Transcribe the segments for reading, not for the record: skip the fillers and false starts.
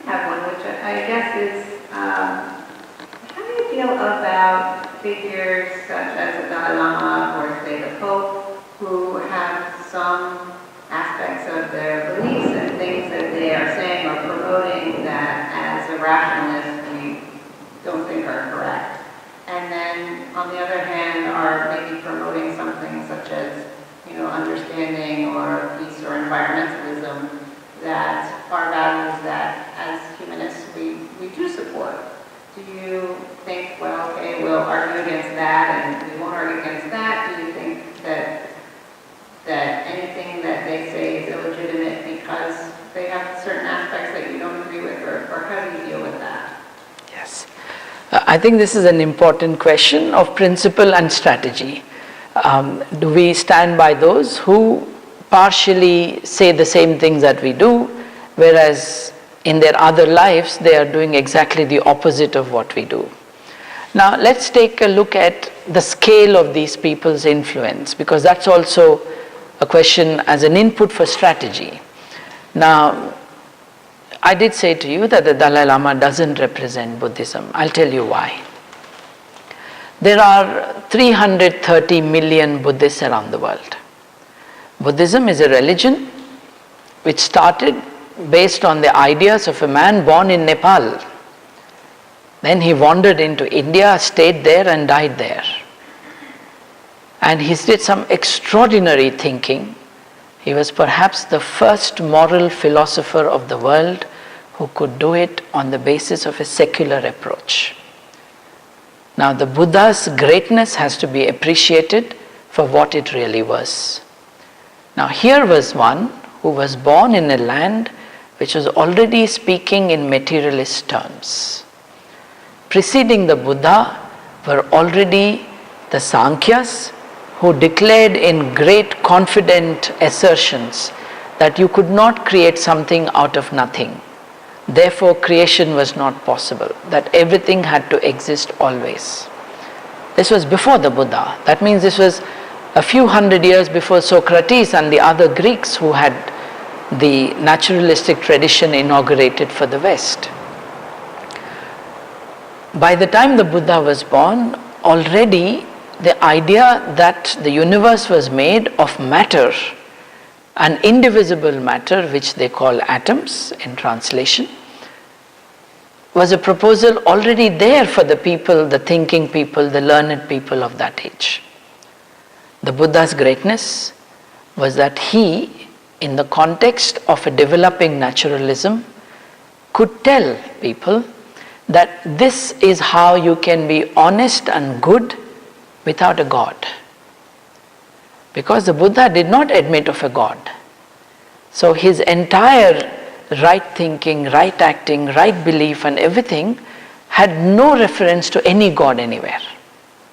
have one, which I guess is, how do you feel about figures such as the Dalai Lama or, say, the Pope, who have some aspects of their beliefs and things that they are saying or promoting that as a rationalist we don't think are correct? And then, on the other hand, are maybe promoting something such as, understanding or peace or environmentalism that are values that, as humanists, we do support. Do you think, well, okay, we'll argue against that and we won't argue against that? Do you think that anything that they say is illegitimate because they have certain aspects that you don't agree with, or how do you deal with that? Yes. I think this is an important question of principle and strategy. Do we stand by those who partially say the same things that we do, whereas in their other lives they are doing exactly the opposite of what we do? Now let's take a look at the scale of these people's influence, because that's also a question as an input for strategy. Now, I did say to you that the Dalai Lama doesn't represent Buddhism. I'll tell you why. There are 330 million Buddhists around the world. Buddhism is a religion which started based on the ideas of a man born in Nepal. Then he wandered into India, stayed there and died there. And he did some extraordinary thinking. He was perhaps the first moral philosopher of the world who could do it on the basis of a secular approach. Now, the Buddha's greatness has to be appreciated for what it really was. Now, here was one who was born in a land which was already speaking in materialist terms. Preceding the Buddha were already the Sankhyas, who declared in great confident assertions that you could not create something out of nothing. Therefore, creation was not possible, that everything had to exist always. This was before the Buddha. That means this was a few hundred years before Socrates and the other Greeks who had the naturalistic tradition inaugurated for the West. By the time the Buddha was born, already the idea that the universe was made of matter, an indivisible matter which they call atoms in translation, was a proposal already there for the people, the thinking people, the learned people of that age. The Buddha's greatness was that he, in the context of a developing naturalism, could tell people that this is how you can be honest and good without a God. Because the Buddha did not admit of a God. So his entire right thinking, right acting, right belief and everything had no reference to any God anywhere.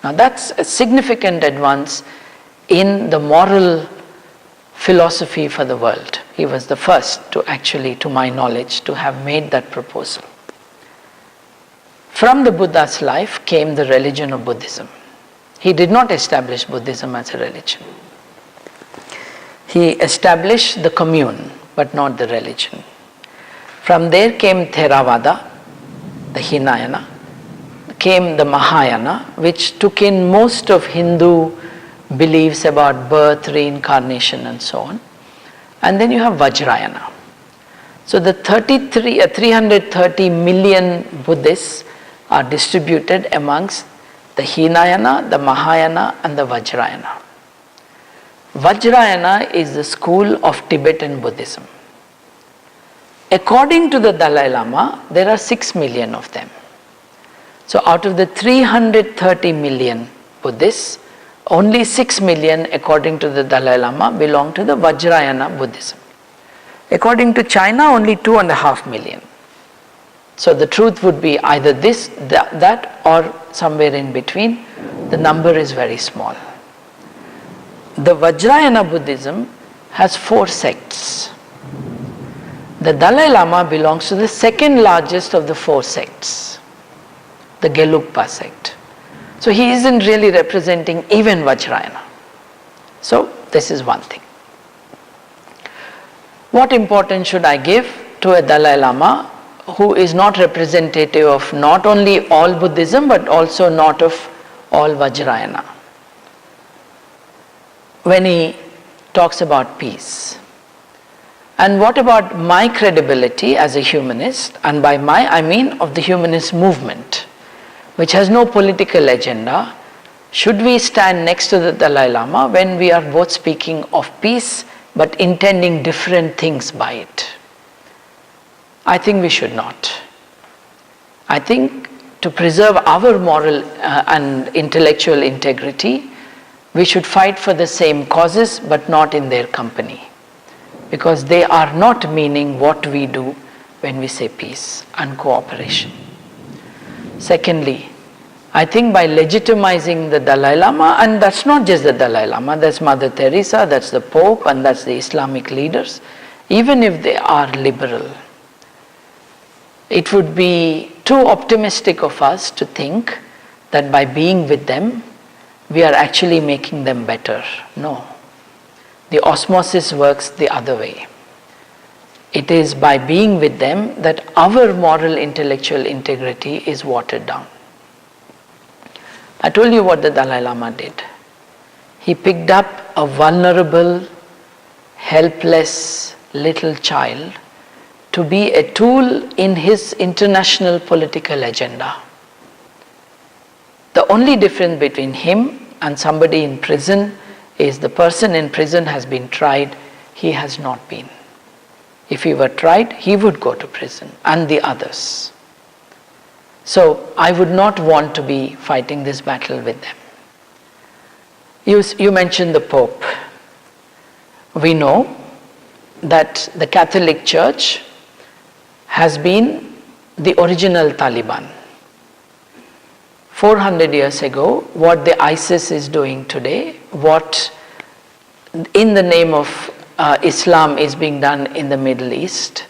Now that's a significant advance in the moral philosophy for the world. He was the first to actually, to my knowledge, to have made that proposal. From the Buddha's life came the religion of Buddhism. He did not establish Buddhism as a religion. He established the commune, but not the religion. From there came Theravada, the Hinayana, came the Mahayana, which took in most of Hindu beliefs about birth, reincarnation and so on. And then you have Vajrayana. So the 330 million Buddhists are distributed amongst the Hinayana, the Mahayana and the Vajrayana. Vajrayana is the school of Tibetan Buddhism. According to the Dalai Lama, there are 6 million of them. So out of the 330 million Buddhists, only 6 million, according to the Dalai Lama, belong to the Vajrayana Buddhism. According to China, only 2.5 million. So the truth would be either this, that, or somewhere in between. The number is very small. The Vajrayana Buddhism has 4 sects. The Dalai Lama belongs to the second largest of the 4 sects, the Gelugpa sect. So he isn't really representing even Vajrayana. So this is one thing. What importance should I give to a Dalai Lama who is not representative of not only all Buddhism but also not of all Vajrayana. When he talks about peace. And what about my credibility as a humanist? And by my, I mean of the humanist movement, which has no political agenda. Should we stand next to the Dalai Lama when we are both speaking of peace but intending different things by it? I think we should not. I think to preserve our moral and intellectual integrity, we should fight for the same causes but not in their company, because they are not meaning what we do when we say peace and cooperation. Secondly, I think by legitimizing the Dalai Lama, and that's not just the Dalai Lama, that's Mother Teresa, that's the Pope, and that's the Islamic leaders, even if they are liberal, it would be too optimistic of us to think that by being with them, we are actually making them better. No. The osmosis works the other way. It is by being with them that our moral intellectual integrity is watered down. I told you what the Dalai Lama did. He picked up a vulnerable, helpless little child to be a tool in his international political agenda. The only difference between him and somebody in prison is the person in prison has been tried, he has not been. If he were tried, he would go to prison, and the others. So I would not want to be fighting this battle with them. You mentioned the Pope. We know that the Catholic Church has been the original Taliban. 400 years ago, what the ISIS is doing today, what in the name of Islam is being done in the Middle East,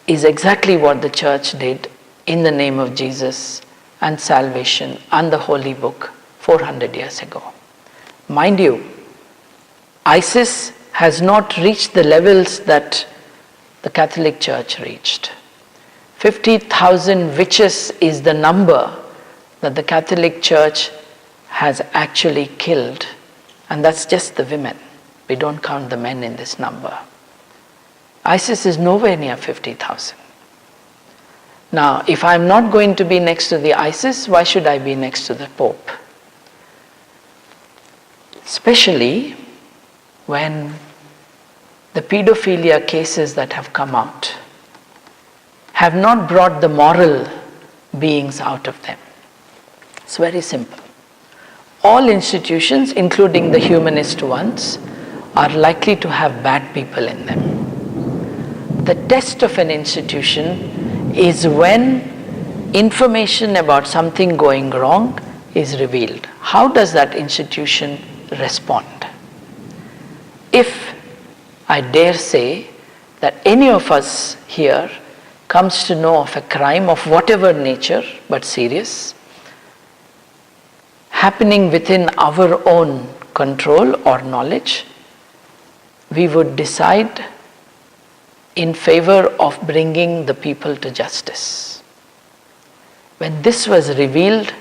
is exactly what the church did in the name of Jesus and salvation and the Holy Book 400 years ago. Mind you, ISIS has not reached the levels that the Catholic Church reached. 50,000 witches is the number that the Catholic Church has actually killed, and that's just the women. We don't count the men in this number. ISIS is nowhere near 50,000. Now, if I'm not going to be next to the ISIS, why should I be next to the Pope? Especially when the pedophilia cases that have come out have not brought the moral beings out of them. It's very simple. All institutions, including the humanist ones, are likely to have bad people in them. The test of an institution is when information about something going wrong is revealed. How does that institution respond? If I dare say that any of us here comes to know of a crime of whatever nature, but serious, happening within our own control or knowledge, we would decide in favor of bringing the people to justice. When this was revealed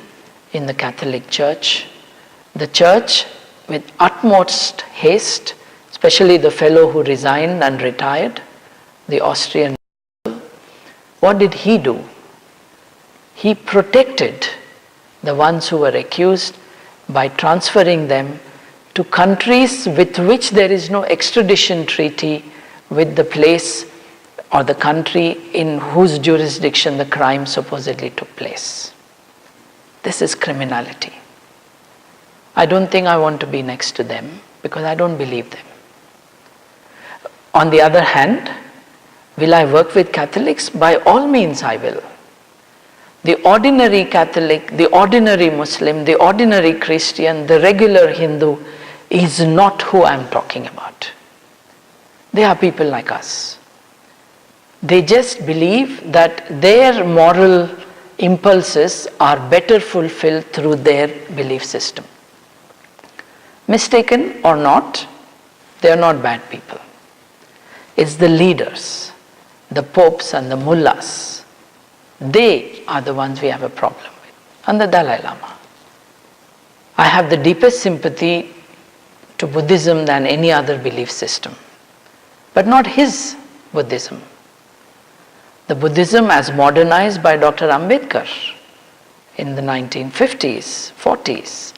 in the Catholic Church, the Church, with utmost haste, especially the fellow who resigned and retired, the Austrian, what did he do? He protected the ones who were accused by transferring them to countries with which there is no extradition treaty with the place or the country in whose jurisdiction the crime supposedly took place. This is criminality. I don't think I want to be next to them because I don't believe them. On the other hand, will I work with Catholics? By all means I will. The ordinary Catholic, the ordinary Muslim, the ordinary Christian, the regular Hindu is not who I'm talking about. They are people like us. They just believe that their moral impulses are better fulfilled through their belief system. Mistaken or not, they are not bad people. It's the leaders, the popes and the mullahs, They are the ones we have a problem with, and the Dalai Lama. I have the deepest sympathy to Buddhism than any other belief system, but not his Buddhism. The Buddhism as modernized by Dr. Ambedkar in the 1950s, 40s,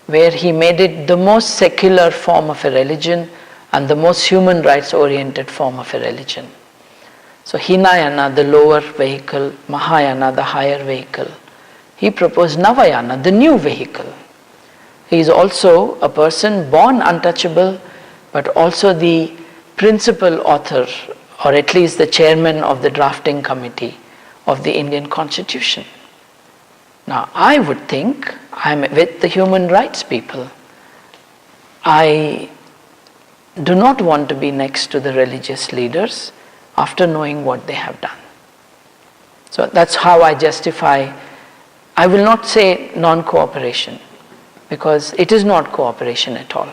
where he made it the most secular form of a religion and the most human rights oriented form of a religion. So Hinayana, the lower vehicle, Mahayana, the higher vehicle. He proposed Navayana, the new vehicle. He is also a person born untouchable, but also the principal author, or at least the chairman of the drafting committee of the Indian Constitution. Now, I would think I'm with the human rights people. I do not want to be next to the religious leaders after knowing what they have done. So that's how I justify. I will not say non-cooperation, because it is not cooperation at all.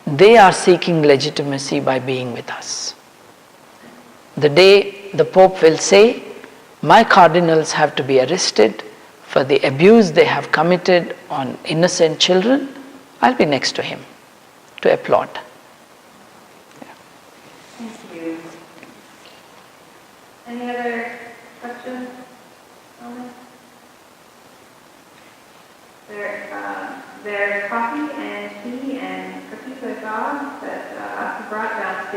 They are seeking legitimacy by being with us. The day the Pope will say, my cardinals have to be arrested for the abuse they have committed on innocent children, I'll be next to him to applaud. Thank you. Any other questions? Comments? There's coffee and tea and cookies I saw that brought downstairs.